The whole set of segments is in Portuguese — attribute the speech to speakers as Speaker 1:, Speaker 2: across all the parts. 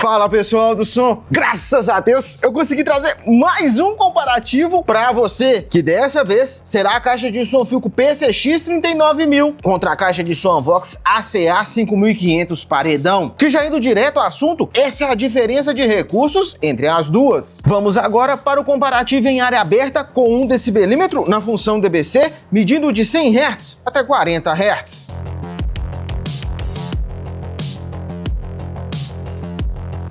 Speaker 1: Fala pessoal do som, graças a Deus eu consegui trazer mais um comparativo para você, que dessa vez será a caixa de som Philco PCX 39000 contra a caixa de som Vox ACA 5500 paredão. Que já indo direto ao assunto, essa é a diferença de recursos entre as duas. Vamos agora para o comparativo em área aberta com 1 decibelímetro na função DBC, medindo de 100 Hz até 40 Hz.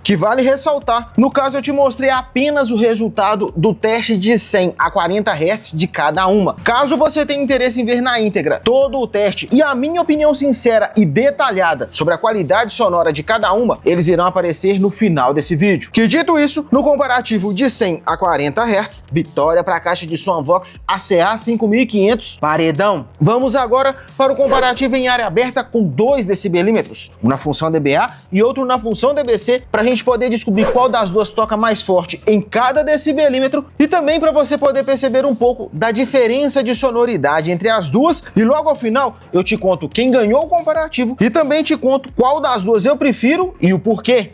Speaker 1: Que vale ressaltar, no caso eu te mostrei apenas o resultado do teste de 100 a 40 Hz de cada uma. Caso você tenha interesse em ver na íntegra todo o teste e a minha opinião sincera e detalhada sobre a qualidade sonora de cada uma, eles irão aparecer no final desse vídeo. Que dito isso, no comparativo de 100 a 40 Hz, vitória para a caixa de som Vox ACA 5500 paredão. Vamos agora para o comparativo em área aberta com 2 decibelímetros, um na função DBA e outro na função DBC, para a gente poder descobrir qual das duas toca mais forte em cada decibelímetro e também para você poder perceber um pouco da diferença de sonoridade entre as duas, e logo ao final eu te conto quem ganhou o comparativo e também te conto qual das duas eu prefiro e o porquê.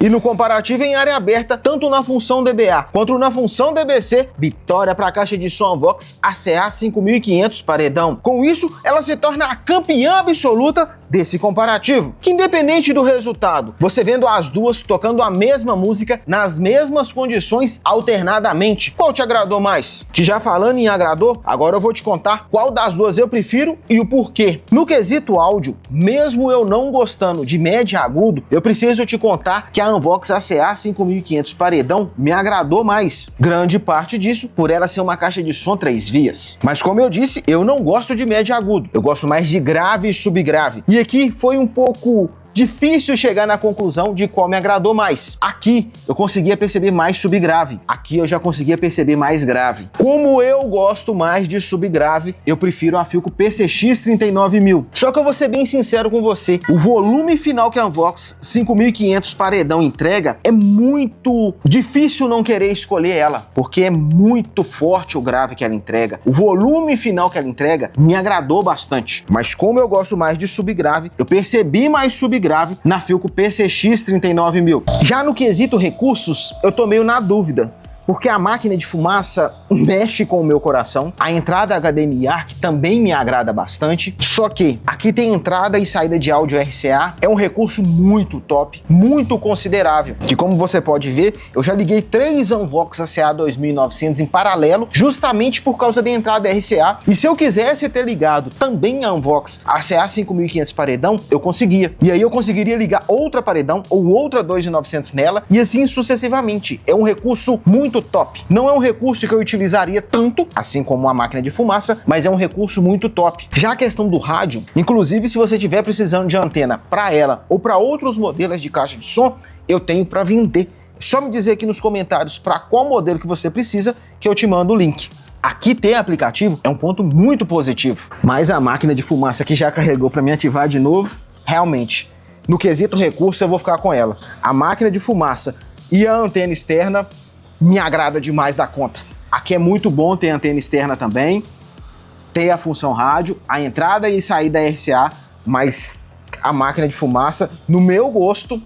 Speaker 1: E no comparativo em área aberta, tanto na função DBA quanto na função DBC, vitória para a caixa de som Vox ACA 5500 paredão. Com isso, ela se torna a campeã absoluta desse comparativo. Que independente do resultado, você vendo as duas tocando a mesma música nas mesmas condições alternadamente, qual te agradou mais? Que já falando em agradou, agora eu vou te contar qual das duas eu prefiro e o porquê. No quesito áudio, mesmo eu não gostando de médio e agudo, eu preciso te contar que a Vox ACA 5500 paredão me agradou mais. Grande parte disso por ela ser uma caixa de som 3 vias. Mas como eu disse, eu não gosto de médio e agudo, eu gosto mais de grave e subgrave. E aqui foi um pouco difícil chegar na conclusão de qual me agradou mais. Aqui eu conseguia perceber mais subgrave, aqui eu já conseguia perceber mais grave. Como eu gosto mais de subgrave, eu prefiro a Philco PCX 39000. Só que eu vou ser bem sincero com você, o volume final que a Vox 5500 paredão entrega é muito difícil não querer escolher ela, porque é muito forte o grave que ela entrega. O volume final que ela entrega me agradou bastante, mas como eu gosto mais de subgrave, eu percebi mais subgrave na Philco PCX 39000. Já no quesito recursos, eu tô meio na dúvida. porque a máquina de fumaça mexe com o meu coração. A entrada HDMI ARC também me agrada bastante, só que aqui tem entrada e saída de áudio RCA, é um recurso muito top, muito considerável, que como você pode ver, eu já liguei 3 Unvox ACA 2900 em paralelo, justamente por causa da entrada RCA, e se eu quisesse ter ligado também a Unvox ACA 5500 paredão, eu conseguia, e aí eu conseguiria ligar outra paredão ou outra 2900 nela, e assim sucessivamente. É um recurso muito top. Não é um recurso que eu utilizaria tanto, assim como a máquina de fumaça, mas é um recurso muito top. Já a questão do rádio, inclusive se você estiver precisando de antena para ela ou para outros modelos de caixa de som, eu tenho para vender. É só me dizer aqui nos comentários para qual modelo que você precisa, que eu te mando o link. Aqui ter aplicativo é um ponto muito positivo, mas a máquina de fumaça que já carregou para me ativar de novo, realmente, no quesito recurso eu vou ficar com ela. A máquina de fumaça e a antena externa me agrada demais da conta. Aqui é muito bom ter antena externa também, ter a função rádio, a entrada e saída RCA, mas a máquina de fumaça, no meu gosto,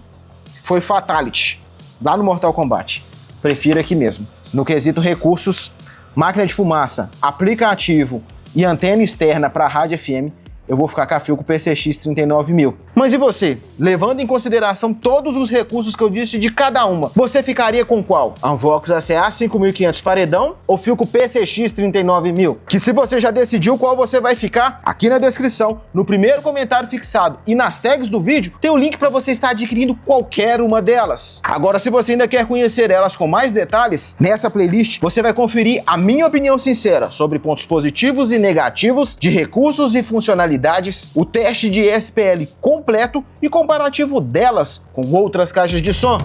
Speaker 1: foi Fatality, lá no Mortal Kombat. Prefiro aqui mesmo. No quesito recursos, máquina de fumaça, aplicativo e antena externa para rádio FM, eu vou ficar com a Philco PCX 39000. Mas e você? Levando em consideração todos os recursos que eu disse de cada uma, você ficaria com qual? Unvox ACA 5500 paredão ou Philco PCX 39000? Que se você já decidiu qual você vai ficar, aqui na descrição, no primeiro comentário fixado e nas tags do vídeo, tem o link para você estar adquirindo qualquer uma delas. Agora, se você ainda quer conhecer elas com mais detalhes, nessa playlist você vai conferir a minha opinião sincera sobre pontos positivos e negativos de recursos e funcionalidades, o teste de SPL completo e comparativo delas com outras caixas de som.